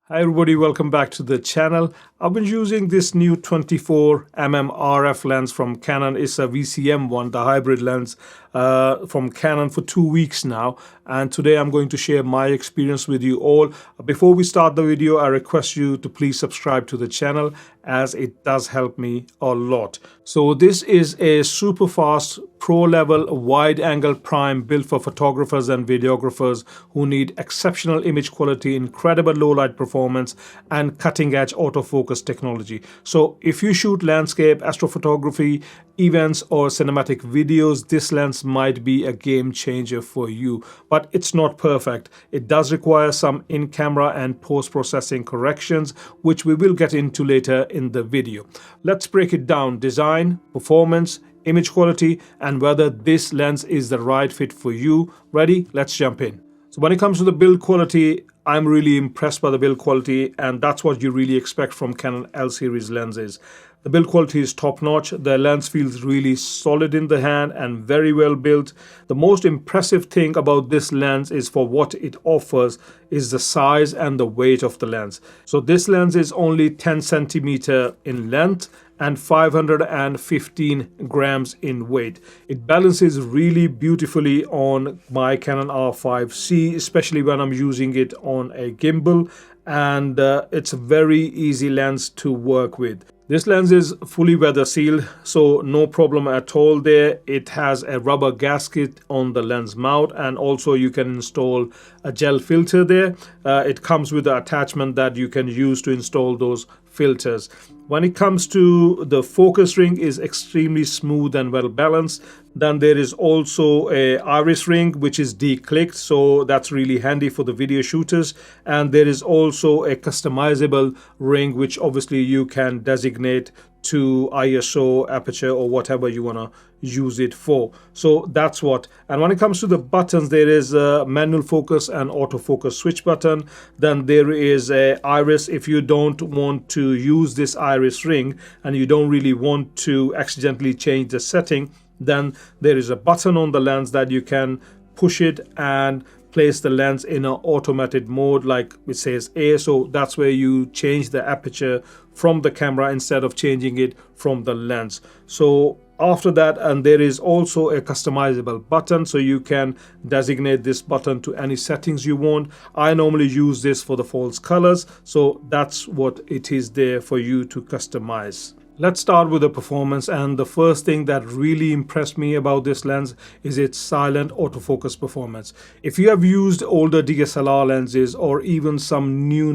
Hi everybody, welcome back to the channel. I've been using this new 24mm RF lens from Canon. It's a VCM one, the hybrid lens from Canon for 2 weeks now. And today I'm going to share my experience with you all. Before we start the video, I request you to please subscribe to the channel as it does help me a lot. So this is a super fast pro level wide angle prime built for photographers and videographers who need exceptional image quality, incredible low light performance and cutting edge autofocus technology. So if you shoot landscape, astrophotography, events or cinematic videos, this lens might be a game changer for you. But it's not perfect. It does require some in-camera and post-processing corrections, which we will get into later in the video. Let's break it down: design, performance, image quality, and whether this lens is the right fit for you. Ready? Let's jump in. So when it comes to the build quality, I'm really impressed by the build quality, and that's what you really expect from Canon L series lenses. The build quality is top notch. The lens feels really solid in the hand and very well built. The most impressive thing about this lens is for what it offers is the size and the weight of the lens. So this lens is only 10 centimeter in length and 515 grams in weight. It balances really beautifully on my Canon R5C, especially when I'm using it on a gimbal, and it's a very easy lens to work with. This lens is fully weather sealed, so no problem at all there. It has a rubber gasket on the lens mount, and also you can install a gel filter there. It comes with an attachment that you can use to install those filters. When it comes to the focus ring, is extremely smooth and well balanced. Then there is also a iris ring which is declicked, so that's really handy for the video shooters. And there is also a customizable ring which obviously you can designate to ISO, aperture, or whatever you want to use it for. So that's what. And when it comes to the buttons, there is a manual focus and autofocus switch button. Then there is a iris. If you don't want to use this iris ring and you don't really want to accidentally change the setting, then there is a button on the lens that you can push it and place the lens in an automated mode, like it says A. So that's where you change the aperture from the camera instead of changing it from the lens. So after that, and there is also a customizable button, so you can designate this button to any settings you want. I normally use this for the false colors, so that's what it is there for you to customize. Let's start with the performance, and the first thing that really impressed me about this lens is its silent autofocus performance. If you have used older DSLR lenses or even some new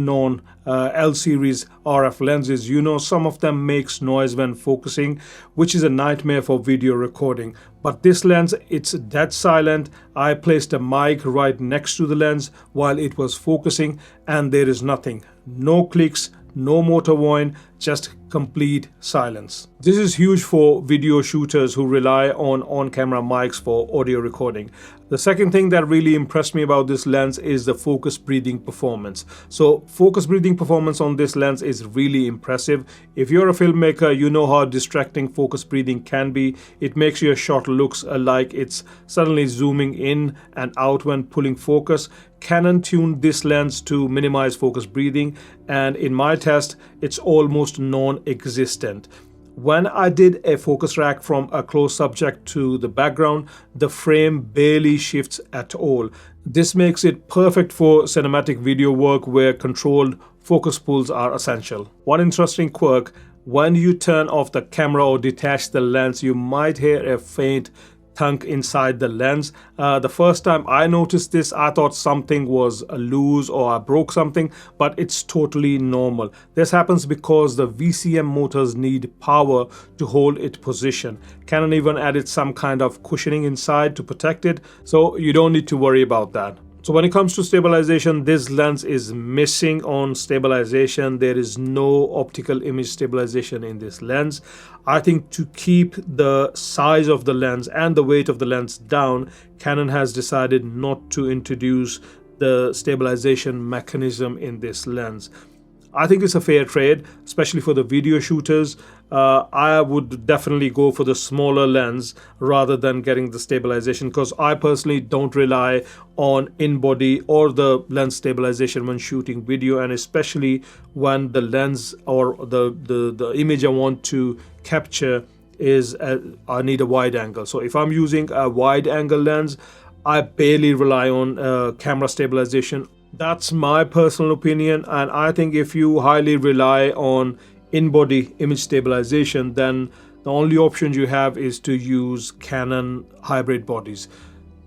L series RF lenses, you know some of them makes noise when focusing, which is a nightmare for video recording. But this lens, it's dead silent. I placed a mic right next to the lens while it was focusing, and there is nothing. No clicks, no motor whine, just complete silence. This is huge for video shooters who rely on on-camera mics for audio recording. The second thing that really impressed me about this lens is the focus breathing performance. So focus breathing performance on this lens is really impressive. If you're a filmmaker, you know how distracting focus breathing can be. It makes your shot looks like it's suddenly zooming in and out when pulling focus. Canon tuned this lens to minimize focus breathing, and in my test, it's almost non-existent. When I did a focus rack from a close subject to the background, the frame barely shifts at all. This makes it perfect for cinematic video work where controlled focus pulls are essential. One interesting quirk: when you turn off the camera or detach the lens, you might hear a faint thunk inside the lens. The first time I noticed this, I thought something was loose or I broke something, but it's totally normal. This happens because the VCM motors need power to hold its position. Canon even added some kind of cushioning inside to protect it, so you don't need to worry about that. So when it comes to stabilization, this lens is missing on stabilization. There is no optical image stabilization in this lens. I think to keep the size of the lens and the weight of the lens down, Canon has decided not to introduce the stabilization mechanism in this lens. I think it's a fair trade, especially for the video shooters. I would definitely go for the smaller lens rather than getting the stabilization, because I personally don't rely on in-body or the lens stabilization when shooting video, and especially when the lens or the image I want to capture is I need a wide angle. So if I'm using a wide angle lens, I barely rely on camera stabilization. That's my personal opinion, and I think if you highly rely on in-body image stabilization, then the only options you have is to use Canon hybrid bodies.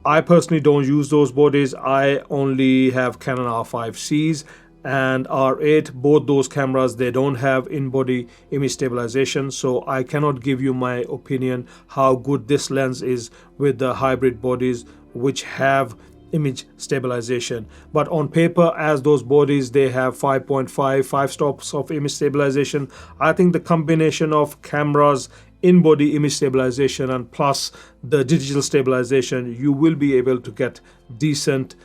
I personally don't use those bodies. I only have Canon R5Cs and R8. Both those cameras, they don't have in-body image stabilization, so I cannot give you my opinion how good this lens is with the hybrid bodies which have image stabilization. But on paper, as those bodies, they have 5 stops of image stabilization. I think the combination of cameras in-body image stabilization and plus the digital stabilization, you will be able to get decent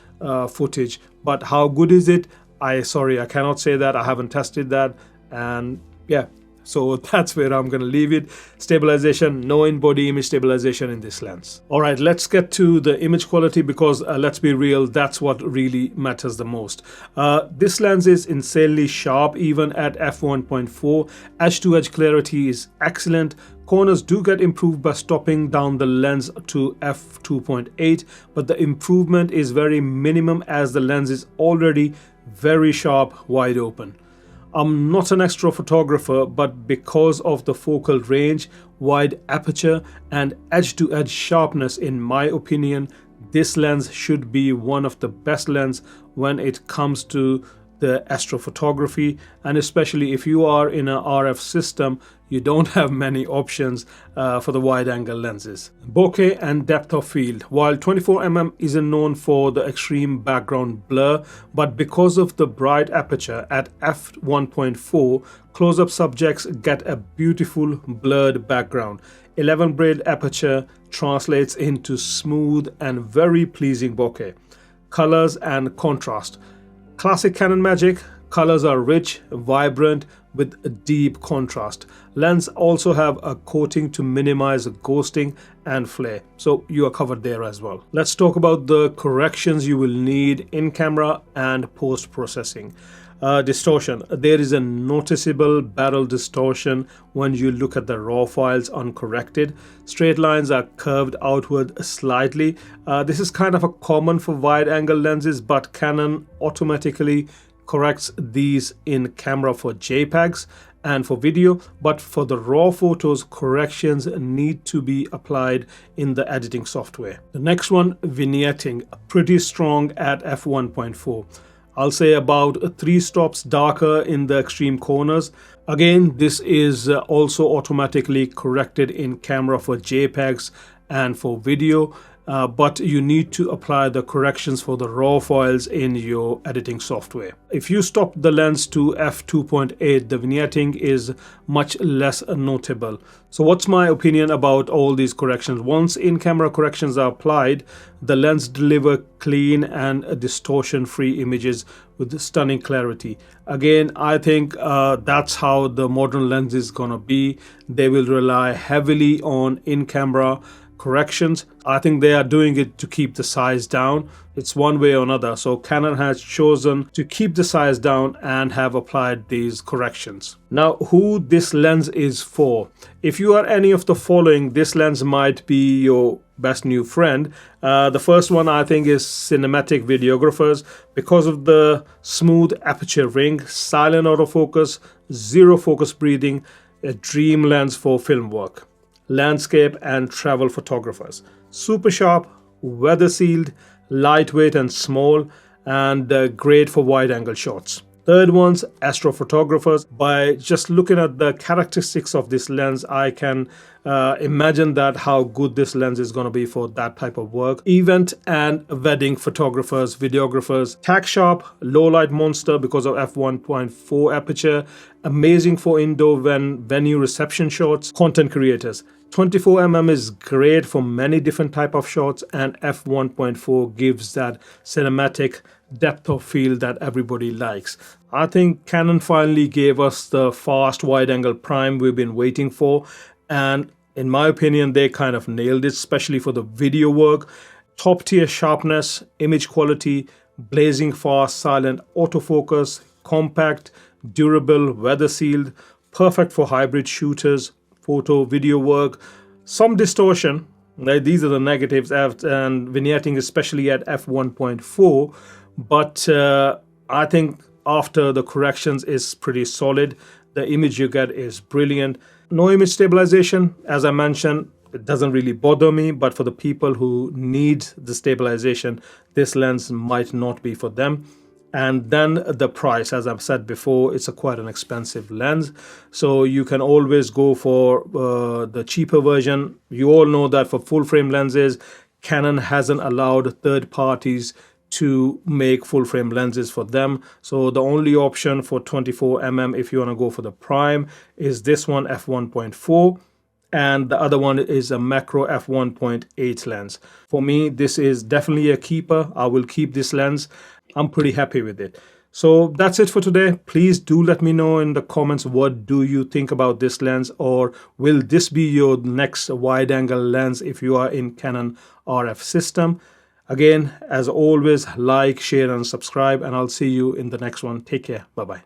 footage. But how good is it? I cannot say that. I haven't tested that, and yeah, so that's where I'm going to leave it. Stabilization, no in-body image stabilization in this lens. All right, let's get to the image quality, because let's be real, that's what really matters the most. This lens is insanely sharp even at f1.4. Edge-to-edge clarity is excellent. Corners do get improved by stopping down the lens to f2.8, but the improvement is very minimum as the lens is already very sharp wide open. I'm not an astrophotographer, but because of the focal range, wide aperture and edge-to-edge sharpness, in my opinion, this lens should be one of the best lenses when it comes to the astrophotography, and especially if you are in an RF system, you don't have many options for the wide angle lenses. Bokeh and depth of field. While 24mm isn't known for the extreme background blur, but because of the bright aperture at f1.4, close-up subjects get a beautiful blurred background. 11 braid aperture translates into smooth and very pleasing bokeh. Colors and contrast. Classic Canon magic, colors are rich, vibrant, with a deep contrast. Lens also have a coating to minimize ghosting and flare, so you are covered there as well. Let's talk about the corrections you will need in camera and post-processing. Distortion. There is a noticeable barrel distortion when you look at the raw files uncorrected. Straight lines are curved outward slightly. This is kind of a common for wide angle lenses, but Canon automatically corrects these in camera for JPEGs and for video, but for the raw photos, corrections need to be applied in the editing software. The next one, vignetting, pretty strong at f1.4. I'll say about 3 stops darker in the extreme corners. Again, this is also automatically corrected in camera for JPEGs and for video, but you need to apply the corrections for the raw files in your editing software. If you stop the lens to f2.8, the vignetting is much less notable. So what's my opinion about all these corrections? Once in-camera corrections are applied, the lens deliver clean and distortion-free images with stunning clarity. Again, I think that's how the modern lens is gonna be. They will rely heavily on in-camera corrections. I think they are doing it to keep the size down. It's one way or another. So Canon has chosen to keep the size down and have applied these corrections. Now, who this lens is for? If you are any of the following, this lens might be your best new friend. The first one I think is cinematic videographers, because of the smooth aperture ring, silent autofocus, zero focus breathing, a dream lens for film work. Landscape and travel photographers. Super sharp, weather sealed, lightweight and small, and great for wide angle shots. Third one's astrophotographers. By just looking at the characteristics of this lens, I can imagine that how good this lens is going to be for that type of work. Event and wedding photographers, videographers. Tack sharp, low light monster because of f1.4 aperture. Amazing for indoor venue reception shots. Content creators. 24mm is great for many different type of shots, and f1.4 gives that cinematic depth of field that everybody likes. I think Canon finally gave us the fast wide angle prime we've been waiting for, and in my opinion they kind of nailed it, especially for the video work. Top tier sharpness, image quality, blazing fast silent autofocus, compact, durable, weather sealed, perfect for hybrid shooters, photo video work. Some distortion, right? These are the negatives, and vignetting especially at f1.4, but I think after the corrections is pretty solid. The image you get is brilliant. No image stabilization, as I mentioned, it doesn't really bother me, but for the people who need the stabilization, this lens might not be for them. And then the price, as I've said before, it's quite an expensive lens, so you can always go for the cheaper version. You all know that for full frame lenses, Canon hasn't allowed third parties to make full frame lenses for them. So the only option for 24mm, if you want to go for the prime, is this one, f1.4, and the other one is a macro f1.8 lens. For me, this is definitely a keeper. I will keep this lens. I'm pretty happy with it. So that's it for today. Please do let me know in the comments, what do you think about this lens, or will this be your next wide angle lens if you are in Canon RF system? Again, as always, like, share and subscribe, and I'll see you in the next one. Take care. Bye-bye.